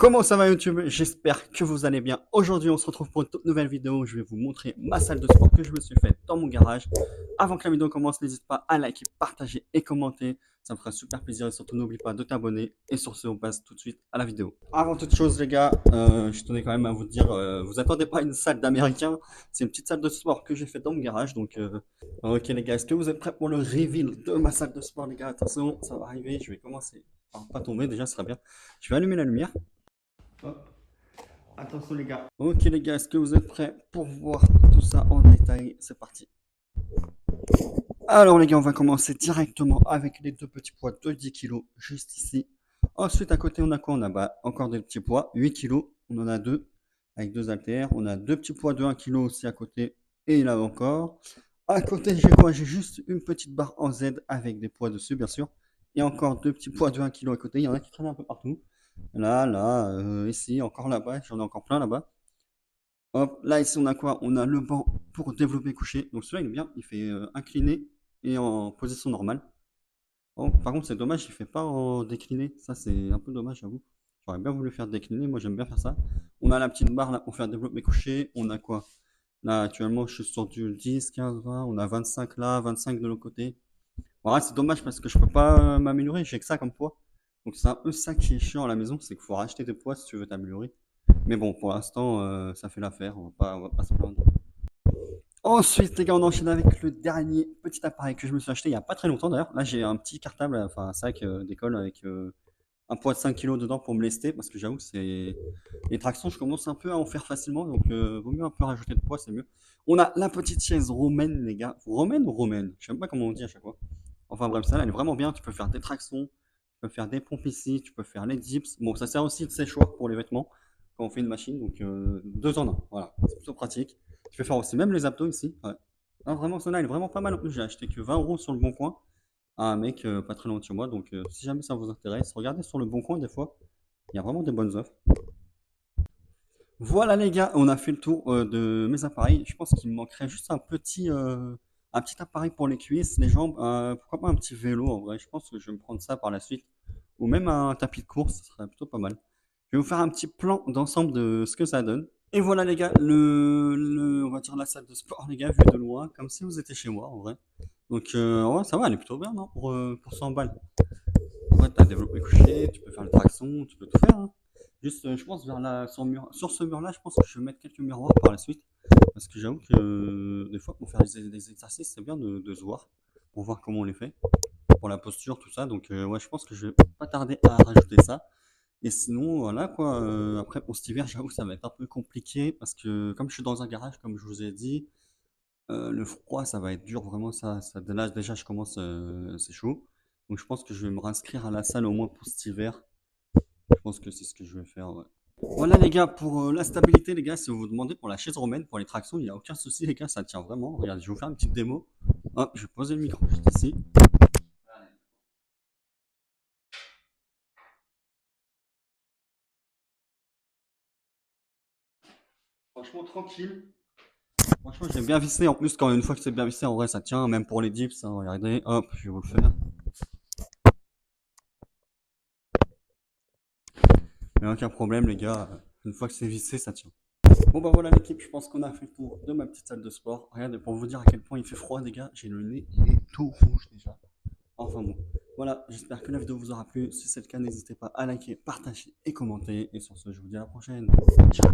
Comment ça va YouTube? J'espère que vous allez bien. Aujourd'hui, on se retrouve pour une toute nouvelle vidéo. Je vais vous montrer ma salle de sport que je me suis faite dans mon garage. Avant que la vidéo commence, n'hésite pas à liker, partager et commenter. Ça me fera super plaisir et surtout n'oublie pas de t'abonner. Et sur ce, on passe tout de suite à la vidéo. Avant toute chose, les gars, je tenais quand même à vous dire, vous attendez pas une salle d'américain. C'est une petite salle de sport que j'ai faite dans mon garage. Ok les gars, est-ce que vous êtes prêts pour le reveal de ma salle de sport, les gars? Attention, ça va arriver. Je vais commencer par pas tomber déjà, ce serait bien. Je vais allumer la lumière. Hop. Attention les gars. Ok les gars, est-ce que vous êtes prêts pour voir tout ça en détail? C'est parti. Alors les gars, on va commencer directement avec les deux petits poids de 10 kg juste ici. Ensuite à côté on a quoi? On a encore des petits poids, 8 kg. On en a deux avec deux haltères. On a deux petits poids de 1 kg aussi à côté. Et là encore. À côté j'ai quoi? J'ai juste une petite barre en Z avec des poids dessus bien sûr. Et encore deux petits poids de 1 kg à côté. Il y en a qui traînent un peu partout. Là, ici, encore là-bas, j'en ai encore plein là-bas. Hop, là ici on a quoi? On a le banc pour développer couché. Donc celui-là il est bien, il fait incliné et en position normale. Oh, par contre c'est dommage, il fait pas en décliné. Ça c'est un peu dommage j'avoue. J'aurais bien voulu faire décliner, moi j'aime bien faire ça. On a la petite barre là pour faire développer couché. On a quoi? Là actuellement je suis sur du 10, 15, 20. On a 25 là, 25 de l'autre côté. Voilà, c'est dommage parce que je peux pas m'améliorer, j'ai que ça comme poids. Donc c'est un peu ça qui est chiant à la maison, c'est qu'il faut racheter des poids si tu veux t'améliorer. Mais bon, pour l'instant, ça fait l'affaire, on va pas se plaindre. Ensuite, les gars, on enchaîne avec le dernier petit appareil que je me suis acheté il y a pas très longtemps d'ailleurs. Là, j'ai un petit cartable, enfin un sac d'école avec un poids de 5 kilos dedans pour me lester parce que j'avoue que c'est les tractions, je commence un peu à en faire facilement, donc vaut mieux un peu rajouter de poids, c'est mieux. On a la petite chaise romaine, les gars. Romaine ou romaine? Je sais même pas comment on dit à chaque fois. Enfin bref, ça, elle est vraiment bien. Tu peux faire des tractions, tu peux faire des pompes ici, tu peux faire les dips. Bon, ça sert aussi de séchoir pour les vêtements quand on fait une machine. Donc, deux en un. Voilà, c'est plutôt pratique. Tu peux faire aussi même les abdos ici. Ouais. Ah, vraiment, celle-là, elle est vraiment pas mal. En plus, j'ai acheté que 20 euros sur le bon coin à un mec pas très loin de chez moi. Donc, si jamais ça vous intéresse, regardez sur le bon coin des fois. Il y a vraiment des bonnes offres. Voilà les gars, on a fait le tour de mes appareils. Je pense qu'il me manquerait juste un petit appareil pour les cuisses, les jambes. Pourquoi pas un petit vélo en vrai. Je pense que je vais me prendre ça par la suite. Ou même un tapis de course, ce serait plutôt pas mal. Je vais vous faire un petit plan d'ensemble de ce que ça donne. Et voilà les gars, on va dire la salle de sport les gars, vue de loin, comme si vous étiez chez moi en vrai. Donc ouais, ça va, elle est plutôt bien non pour 100 balles. Ouais, t'as développé couché, tu peux faire le traction, tu peux tout faire, hein. Juste, je pense sur ce mur-là, je pense que je vais mettre quelques miroirs par la suite. Parce que j'avoue que des fois, pour faire des exercices, c'est bien de se voir, pour voir comment on les fait, pour la posture, tout ça. Donc, ouais, je pense que je vais pas tarder à rajouter ça. Et sinon, voilà quoi. Après, pour cet hiver, j'avoue que ça va être un peu compliqué parce que comme je suis dans un garage, comme je vous ai dit, le froid, ça va être dur, vraiment, là, déjà, je commence, c'est chaud. Donc, je pense que je vais me réinscrire à la salle au moins pour cet hiver. Je pense que c'est ce que je vais faire, ouais. Voilà, les gars, pour la stabilité, les gars, si vous vous demandez pour la chaise romaine, pour les tractions, il n'y a aucun souci, les gars, ça tient vraiment. Regardez, je vais vous faire une petite démo. Hop, je vais poser le micro juste ici. Franchement, tranquille. Franchement, j'ai bien vissé. En plus, quand une fois que c'est bien vissé, en vrai, ça tient, même pour les dips, hein. Regardez, hop, je vais vous le faire. Mais aucun problème, les gars. Une fois que c'est vissé, ça tient. Bon, bah voilà, l'équipe, je pense qu'on a fait le tour de ma petite salle de sport. Regardez, pour vous dire à quel point il fait froid, les gars, j'ai le nez, il est tout rouge déjà. Enfin bon, voilà, j'espère que la vidéo vous aura plu. Si c'est le cas, n'hésitez pas à liker, partager et commenter. Et sur ce, je vous dis à la prochaine. Ciao.